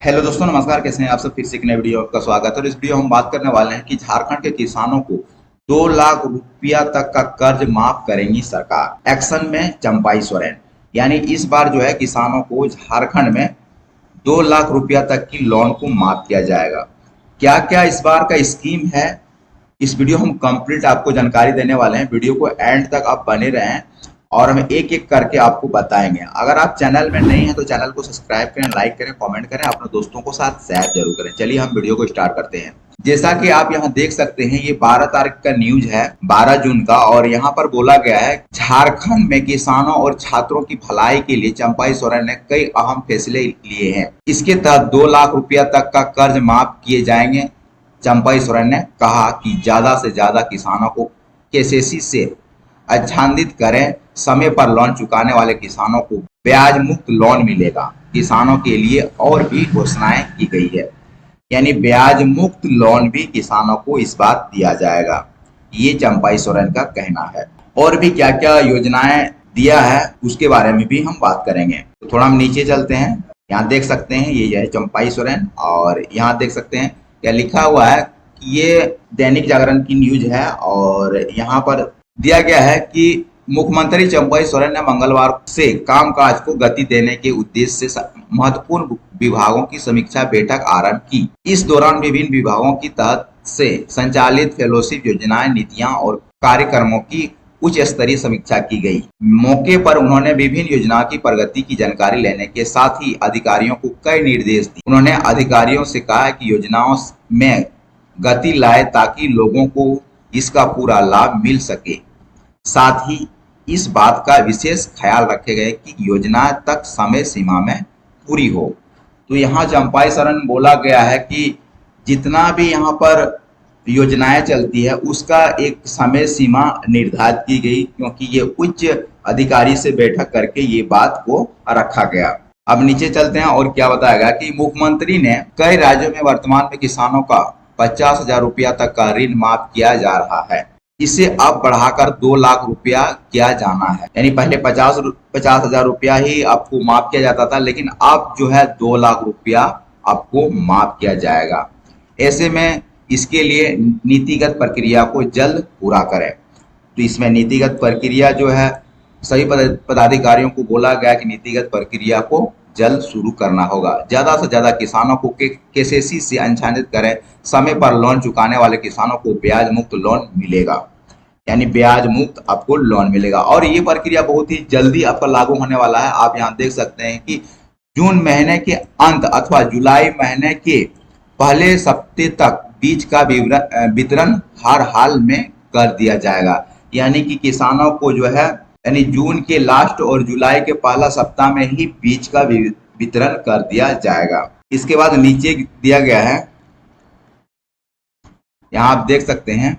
Hello दोस्तों, नमस्कार। कैसे हैं आप सब? फिर से एक नए वीडियो आपका स्वागत है। और इस वीडियो में हम बात करने वाले हैं कि झारखंड के किसानों को 2 लाख रुपया तक का कर्ज माफ करेंगी सरकार। एक्शन में चंपाई सोरेन। यानी इस बार जो है किसानों को झारखंड में 2 लाख रुपया तक की लोन को माफ किया जाएगा। क्या क्या इस बार का स्कीम है, इस वीडियो हम कंप्लीट आपको जानकारी देने वाले हैं। वीडियो को एंड तक आप बने रहें और हम एक एक करके आपको बताएंगे। अगर आप चैनल में नहीं हैं तो चैनल को सब्सक्राइब करें, लाइक करें, कमेंट करें, अपने दोस्तों को साथ शेयर जरूर करें। चलिए हम वीडियो को स्टार्ट करते हैं। जैसा कि आप यहाँ देख सकते हैं, ये 12 तारीख का न्यूज है, 12 जून का। और यहाँ पर बोला गया है झारखंड में किसानों और छात्रों की भलाई के लिए चंपाई सोरेन ने कई अहम फैसले लिए हैं। इसके तहत 2 लाख रुपया तक का कर्ज माफ किए जाएंगे। चंपाई सोरेन ने कहा कि ज्यादा से ज्यादा किसानों को केसीसी से आच्छादित करें। समय पर लोन चुकाने वाले किसानों को ब्याज मुक्त लोन मिलेगा। किसानों के लिए और भी घोषणाएं की गई है, यानी ब्याज मुक्त लोन भी किसानों को इस बार दिया जाएगा। ये चंपाई सोरेन का कहना है। और भी क्या क्या योजनाएं दिया है उसके बारे में भी हम बात करेंगे। तो थोड़ा हम नीचे चलते हैं। यहाँ देख सकते हैं ये है चंपाई सोरेन। और यहाँ देख सकते हैं क्या लिखा हुआ है कि ये दैनिक जागरण की न्यूज है। और यहाँ पर दिया गया है कि मुख्यमंत्री चंपाई सोरेन ने मंगलवार से कामकाज को गति देने के उद्देश्य से महत्वपूर्ण विभागों की समीक्षा बैठक आरंभ की। इस दौरान विभिन्न विभागों की तहत से संचालित फेलोशिप योजनाएं, नीतियां और कार्यक्रमों की उच्च स्तरीय समीक्षा की गई। मौके पर उन्होंने विभिन्न योजनाओं की प्रगति की जानकारी लेने के साथ ही अधिकारियों को कई निर्देश दिए। उन्होंने अधिकारियों से कहा कि योजनाओं में गति लाए ताकि लोगों को इसका पूरा लाभ मिल सके। साथ ही इस बात का विशेष ख्याल रखे गए कि योजना तक समय सीमा में पूरी हो। तो यहाँ चंपाई सोरेन बोला गया है कि जितना भी यहाँ पर योजनाएं चलती है उसका एक समय सीमा निर्धारित की गई, क्योंकि ये उच्च अधिकारी से बैठक करके ये बात को रखा गया। अब नीचे चलते हैं और क्या बताया गया कि मुख्यमंत्री ने कई राज्यों में वर्तमान में किसानों का 50,000 रुपया तक का ऋण माफ किया जा रहा है। इसे अब बढ़ाकर 2 लाख रुपया किया जाना है। यानी पहले 50,000 रुपया ही आपको माफ किया जाता था, लेकिन अब जो है 2 लाख रुपया आपको माफ किया जाएगा। ऐसे में इसके लिए नीतिगत प्रक्रिया को जल्द पूरा करें। तो इसमें नीतिगत प्रक्रिया जो है सभी पदाधिकारियों को बोला गया कि नीतिगत प्रक्रिया को जल्द शुरू करना होगा। ज्यादा से ज्यादा किसानों को केसीसी से आच्छादित करें। समय पर लोन चुकाने वाले किसानों को ब्याज मुक्त लोन मिलेगा, यानी ब्याज मुक्त आपको लोन मिलेगा। और ये प्रक्रिया बहुत ही जल्दी आपका लागू होने वाला है। आप यहाँ देख सकते हैं कि जून महीने के अंत अथवा जुलाई महीने के पहले सप्ताह तक बीज का वितरण हर हाल में कर दिया जाएगा। यानी कि किसानों को जो है यानी जून के लास्ट और जुलाई के पहला सप्ताह में ही बीज का वितरण कर दिया जाएगा। इसके बाद नीचे दिया गया है, यहाँ आप देख सकते हैं,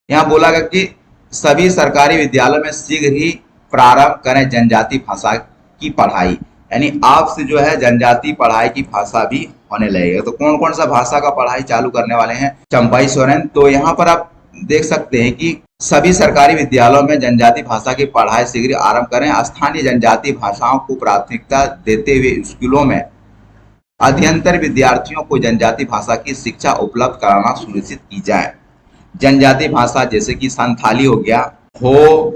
यहाँ बोला गया कि सभी सरकारी विद्यालयों में शीघ्र ही प्रारंभ करें जनजाति भाषा की पढ़ाई। यानी आपसे जो है जनजाति पढ़ाई की भाषा भी होने लगेगा। तो कौन कौन सा भाषा का पढ़ाई चालू करने वाले हैं चंपाई सोरेन? तो यहाँ पर आप देख सकते हैं कि सभी सरकारी विद्यालयों में जनजाति भाषा की पढ़ाई शीघ्र आरंभ करें। स्थानीय जनजाति भाषाओं को प्राथमिकता देते हुए स्कूलों में अध्ययनरत विद्यार्थियों को जनजाति भाषा की शिक्षा उपलब्ध कराना सुनिश्चित की जाए। जनजाति भाषा जैसे कि संथाली हो गया, हो,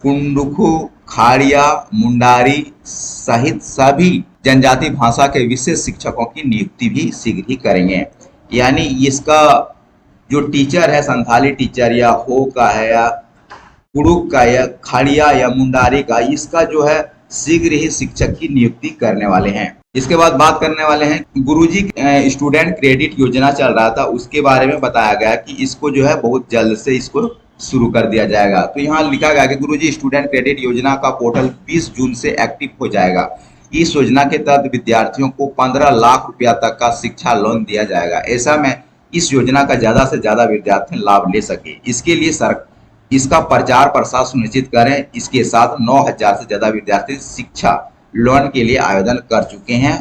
कुंडुखु, खाड़िया, मुंडारी सहित सभी जनजाति भाषा के विशेष शिक्षकों की नियुक्ति भी शीघ्र ही करेंगे। यानी इसका जो टीचर है, संथाली टीचर या हो का है या कुड़ुक का या खाड़िया या मुंडारी का, इसका जो है शीघ्र ही शिक्षक की नियुक्ति करने वाले हैं। इसके बाद बात करने वाले हैं गुरुजी स्टूडेंट क्रेडिट योजना चल रहा था, उसके बारे में बताया गया कि इसको जो है बहुत जल्द से इसको शुरू कर दिया जाएगा। तो यहाँ लिखा गया कि गुरुजी स्टूडेंट क्रेडिट योजना का पोर्टल 20 जून से एक्टिव हो जाएगा। इस योजना के तहत विद्यार्थियों को 15 लाख रुपया तक का शिक्षा लोन दिया जाएगा। ऐसा में इस योजना का ज्यादा से ज्यादा विद्यार्थी लाभ ले सके, इसके लिए इसका प्रचार प्रसार सुनिश्चित करें। इसके साथ 9,000 से ज्यादा विद्यार्थी शिक्षा लोन के लिए आवेदन कर चुके हैं।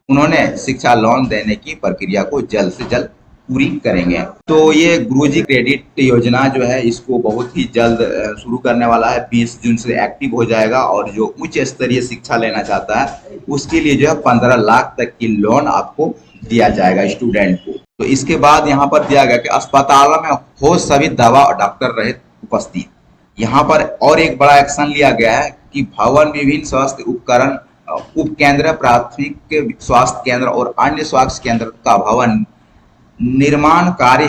उन्होंने शिक्षा लोन देने की प्रक्रिया को जल्द से जल्द पूरी करेंगे। तो ये गुरुजी क्रेडिट योजना जो है इसको बहुत ही जल्द शुरू करने वाला है। 20 जून से एक्टिव हो जाएगा और जो उच्च स्तरीय शिक्षा लेना चाहता है उसके लिए जो है 15 लाख तक की लोन आपको दिया जाएगा स्टूडेंट को। तो इसके बाद यहाँ पर दिया गया कि अस्पतालों में हो सभी दवा और डॉक्टर रहित उपस्थित। यहाँ पर और एक बड़ा एक्शन लिया गया है कि भवन विभिन्न स्वास्थ्य उपकरण उप केंद्र, प्राथमिक स्वास्थ्य केंद्र और अन्य स्वास्थ्य केंद्र का भवन निर्माण कार्य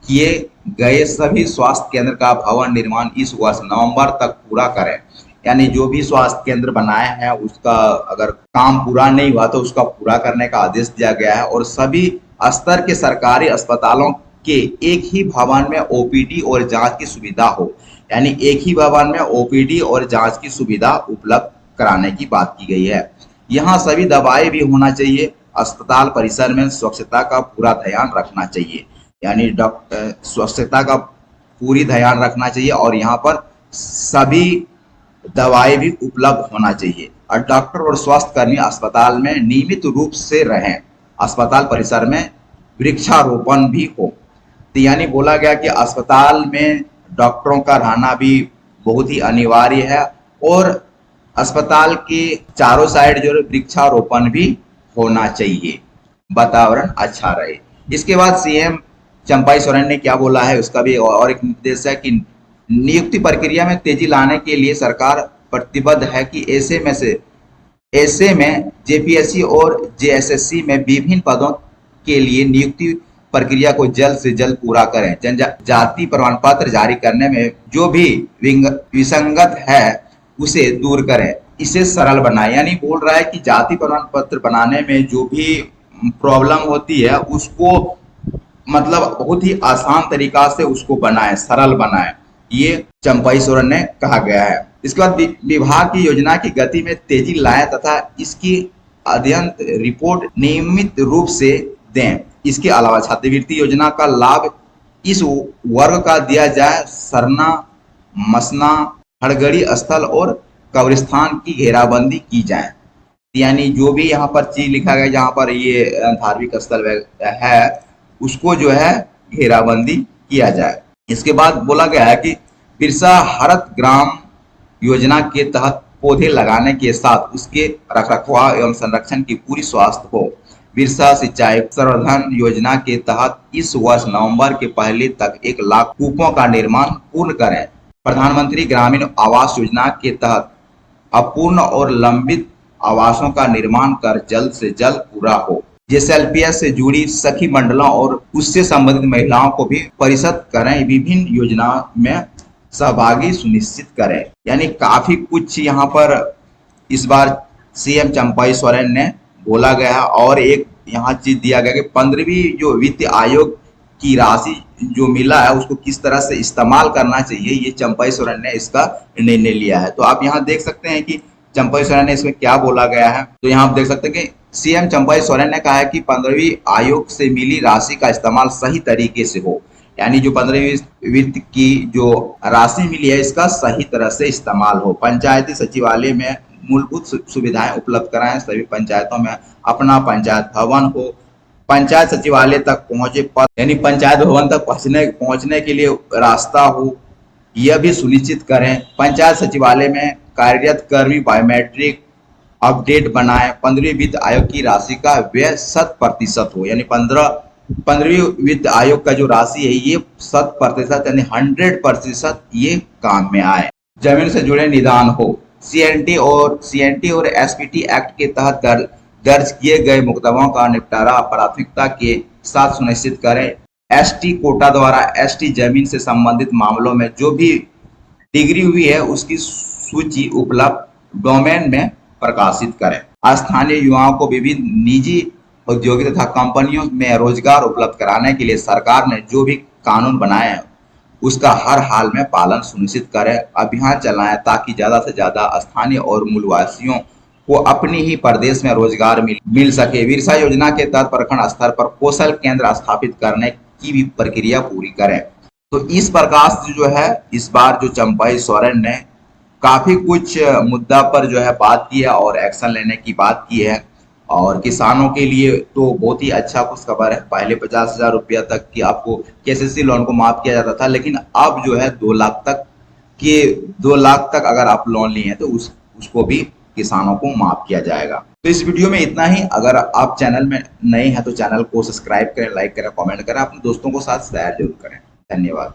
किए गए सभी स्वास्थ्य केंद्र का भवन निर्माण इस वर्ष नवंबर तक पूरा करें। यानी जो भी स्वास्थ्य केंद्र बनाए हैं उसका अगर काम पूरा नहीं हुआ तो उसका पूरा करने का आदेश दिया गया है और सभी स्तर के सरकारी अस्पतालों के एक ही भवन में ओपीडी और जांच की सुविधा हो। यानी एक ही भवन में ओपीडी और जांच की सुविधा उपलब्ध कराने की बात की गई है। यहाँ सभी दवाएं भी होना चाहिए। अस्पताल परिसर में स्वच्छता का पूरा ध्यान रखना चाहिए। यानी स्वच्छता का पूरी ध्यान रखना चाहिए और यहाँ पर सभी दवाएं भी उपलब्ध होना चाहिए और डॉक्टर और स्वास्थ्य कर्मी अस्पताल में नियमित रूप से रहें। अस्पताल परिसर में वृक्षारोपण भी हो। तो यानी बोला गया कि अस्पताल में डॉक्टरों का रहना भी बहुत ही अनिवार्य है और अस्पताल के चारों साइड जो वृक्षारोपण भी होना चाहिए, वातावरण अच्छा रहे। इसके बाद सीएम चंपाई सोरेन ने क्या बोला है उसका भी और एक निर्देश है कि नियुक्ति प्रक्रिया में तेजी लाने के लिए सरकार प्रतिबद्ध है कि ऐसे में जेपीएससी और जेएसएससी में विभिन्न पदों के लिए नियुक्ति प्रक्रिया को जल्द से जल्द पूरा करें। जनजाति प्रमाण पत्र जारी करने में जो भी विसंगत है उसे दूर करें, इसे सरल बनाए। यानी बोल रहा है कि जाति प्रमाण पत्र बनाने में जो भी प्रॉब्लम होती है उसको मतलब बहुत ही आसान तरीका से उसको बनाए, सरल बनाए, ये चंपाई सोरेन ने कहा गया है। इसके बाद विभाग की योजना की गति में तेजी लाए तथा इसकी अध्ययन रिपोर्ट नियमित रूप से दें। इसके अलावा छात्रवृत्ति योजना का लाभ इस वर्ग का दिया जाए। सरना, मसना, हड़गड़ी स्थल और कब्रिस्तान की घेराबंदी की जाए। यानी जो भी यहाँ पर चीज लिखा गया जहाँ पर ये धार्मिक स्थल है उसको जो है घेराबंदी किया जाए। इसके बाद बोला गया है कि बिरसा हरित ग्राम योजना के तहत पौधे लगाने के साथ उसके रखरखाव एवं संरक्षण की पूरी स्वास्थ्य हो। बिरसा सिंचाई संवर्धन योजना के तहत इस वर्ष नवंबर के पहले तक 1 लाख कूपों का निर्माण पूर्ण करें। प्रधानमंत्री ग्रामीण आवास योजना के तहत अपूर्ण और लंबित आवासों का निर्माण कर जल्द से जल्द पूरा हो। जेएसएलपीएस से जुड़ी सखी मंडलों और उससे संबंधित महिलाओं को भी परिषद करें, विभिन्न योजनाओं में सहभागी सुनिश्चित करें। यानी काफी कुछ यहाँ पर इस बार सीएम चंपाई सोरेन ने बोला गया और एक यहाँ चीज दिया गया कि 15वीं जो वित्त आयोग की राशि जो मिला है उसको किस तरह से इस्तेमाल करना चाहिए, ये चंपाई सोरेन ने इसका निर्णय लिया है। तो आप यहाँ देख सकते हैं कि चंपाई सोरेन ने इसमें क्या बोला गया है। तो यहाँ आप देख सकते हैं कि सीएम चंपाई सोरेन ने कहा है कि 15वीं आयोग से मिली राशि का इस्तेमाल सही तरीके से हो। यानी जो 15वीं वित्त की जो राशि मिली है इसका सही तरह से इस्तेमाल हो। पंचायती सचिवालय में मूलभूत सुविधाएं उपलब्ध कराएं। सभी पंचायतों में अपना पंचायत भवन हो। पंचायत सचिवालय तक पहुंचे पथ यानी पंचायत भवन तक पहुंचने के लिए रास्ता हो, यह भी सुनिश्चित करें। पंचायत सचिवालय में कार्यरत कर्मी बायोमेट्रिक अपडेट बनाएं। 15वीं वित्त आयोग की राशि का व्यय 100% हो। यानी 15वीं वित्त आयोग का जो राशि है ये 100% यानी 100% ये काम में आए। जमीन से जुड़े निदान हो। सीएनटी और एसपीटी एक्ट के तहत दर्ज किए गए मुकदमों का निपटारा प्राथमिकता के साथ सुनिश्चित करें। एसटी कोटा द्वारा एसटी जमीन से संबंधित मामलों में जो भी डिग्री हुई है उसकी सूची उपलब्ध डोमेन में प्रकाशित करें। स्थानीय युवाओं को विभिन्न निजी औद्योगिक तथा कंपनियों में रोजगार उपलब्ध कराने के लिए सरकार ने जो भी कानून बनाए हैं उसका हर हाल में पालन सुनिश्चित करें। अभियान चलाएं ताकि ज्यादा से ज्यादा स्थानीय और मूलवासियों को अपनी ही प्रदेश में रोजगार मिल सके। बिरसा योजना के तहत प्रखंड स्तर पर कौशल केंद्र स्थापित करने की भी प्रक्रिया पूरी करें। तो इस प्रकार से जो है इस बार जो चंपाई सोरेन ने काफी कुछ मुद्दा पर जो है बात की है और एक्शन लेने की बात की है और किसानों के लिए तो बहुत ही अच्छा खुशखबर है। पहले 50,000 रुपया तक की आपको केसीसी लोन को माफ किया जाता था, लेकिन अब जो है 2 लाख तक के 2 लाख तक अगर आप लोन लिए हैं तो उसको भी किसानों को माफ किया जाएगा। तो इस वीडियो में इतना ही। अगर आप चैनल में नए हैं तो चैनल को सब्सक्राइब करें, लाइक करें, कमेंट करें, अपने दोस्तों को साथ शेयर जरूर करें। धन्यवाद।